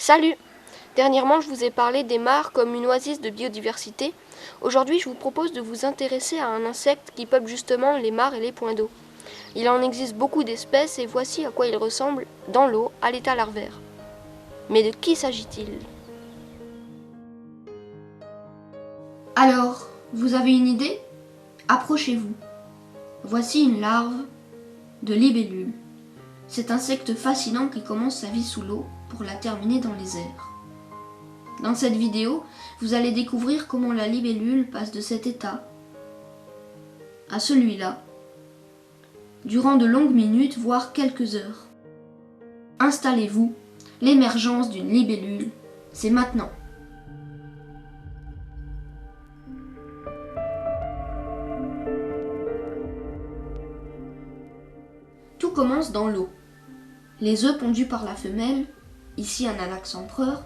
Salut! Dernièrement, je vous ai parlé des mares comme une oasis de biodiversité. Aujourd'hui, je vous propose de vous intéresser à un insecte qui peuple justement les mares et les points d'eau. Il en existe beaucoup d'espèces et voici à quoi il ressemble dans l'eau à l'état larvaire. Mais de qui s'agit-il? Alors, vous avez une idée? Approchez-vous. Voici une larve de libellule. Cet insecte fascinant qui commence sa vie sous l'eau pour la terminer dans les airs. Dans cette vidéo, vous allez découvrir comment la libellule passe de cet état à celui-là, durant de longues minutes, voire quelques heures. Installez-vous, l'émergence d'une libellule, c'est maintenant. Tout commence dans l'eau. Les œufs pondus par la femelle, ici un anax empereur,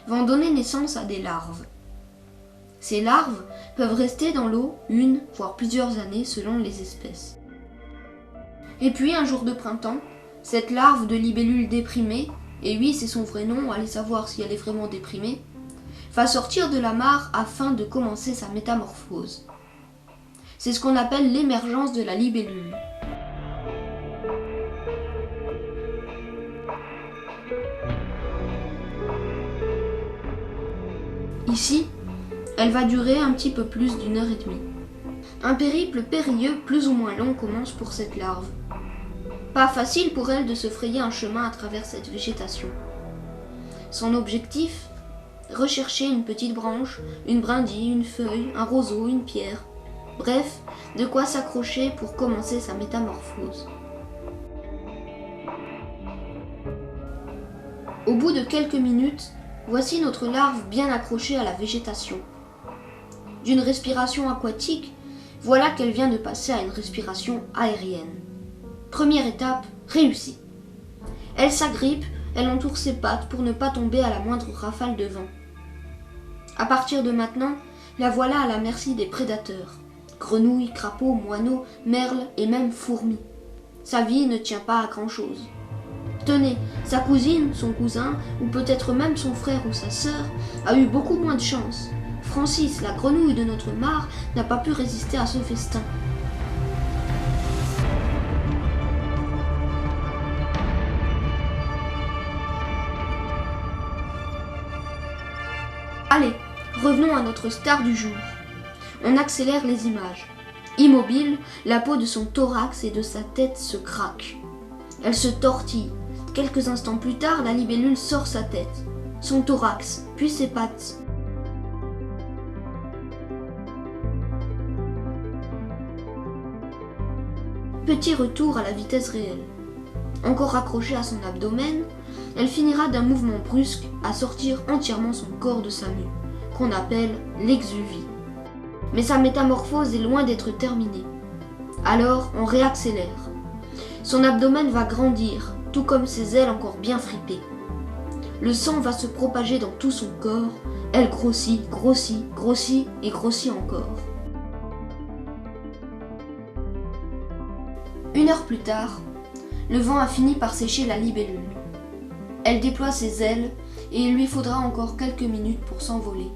vont donner naissance à des larves. Ces larves peuvent rester dans l'eau une, voire plusieurs années selon les espèces. Et puis un jour de printemps, cette larve de libellule déprimée, et oui c'est son vrai nom, allez savoir si elle est vraiment déprimée, va sortir de la mare afin de commencer sa métamorphose. C'est ce qu'on appelle l'émergence de la libellule. Ici, elle va durer un petit peu plus d'1 heure et demie. Un périple périlleux plus ou moins long commence pour cette larve. Pas facile pour elle de se frayer un chemin à travers cette végétation. Son objectif? Rechercher une petite branche, une brindille, une feuille, un roseau, une pierre. Bref, de quoi s'accrocher pour commencer sa métamorphose. Au bout de quelques minutes, voici notre larve bien accrochée à la végétation. D'une respiration aquatique, voilà qu'elle vient de passer à une respiration aérienne. Première étape, réussie. Elle s'agrippe, elle entoure ses pattes pour ne pas tomber à la moindre rafale de vent. À partir de maintenant, la voilà à la merci des prédateurs. Grenouilles, crapauds, moineaux, merles et même fourmis. Sa vie ne tient pas à grand-chose. Tenez, sa cousine, son cousin, ou peut-être même son frère ou sa sœur, a eu beaucoup moins de chance. Francis, la grenouille de notre mare, n'a pas pu résister à ce festin. Allez, revenons à notre star du jour. On accélère les images. Immobile, la peau de son thorax et de sa tête se craque. Elle se tortille. Quelques instants plus tard, la libellule sort sa tête, son thorax, puis ses pattes. Petit retour à la vitesse réelle. Encore accrochée à son abdomen, elle finira d'un mouvement brusque à sortir entièrement son corps de sa mue, qu'on appelle l'exuvie. Mais sa métamorphose est loin d'être terminée. Alors, on réaccélère. Son abdomen va grandir, tout comme ses ailes encore bien fripées. Le sang va se propager dans tout son corps, elle grossit, grossit, grossit et grossit encore. 1 heure plus tard, le vent a fini par sécher la libellule. Elle déploie ses ailes et il lui faudra encore quelques minutes pour s'envoler.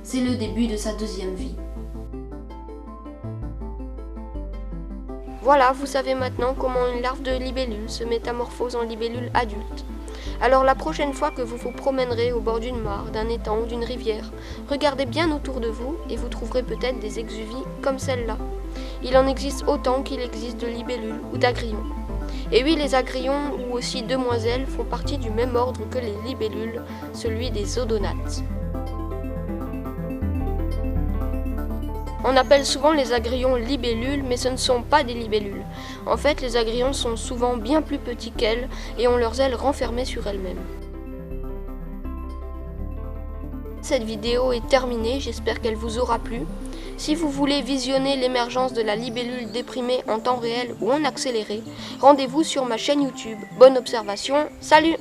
C'est le début de sa deuxième vie. Voilà, vous savez maintenant comment une larve de libellule se métamorphose en libellule adulte. Alors la prochaine fois que vous vous promènerez au bord d'une mare, d'un étang ou d'une rivière, regardez bien autour de vous et vous trouverez peut-être des exuvies comme celle-là. Il en existe autant qu'il existe de libellules ou d'agrillons. Et oui, les agrillons ou aussi demoiselles font partie du même ordre que les libellules, celui des odonates. On appelle souvent les agrillons libellules, mais ce ne sont pas des libellules. En fait, les agrillons sont souvent bien plus petits qu'elles et ont leurs ailes renfermées sur elles-mêmes. Cette vidéo est terminée, j'espère qu'elle vous aura plu. Si vous voulez visionner l'émergence de la libellule déprimée en temps réel ou en accéléré, rendez-vous sur ma chaîne YouTube. Bonne observation, salut!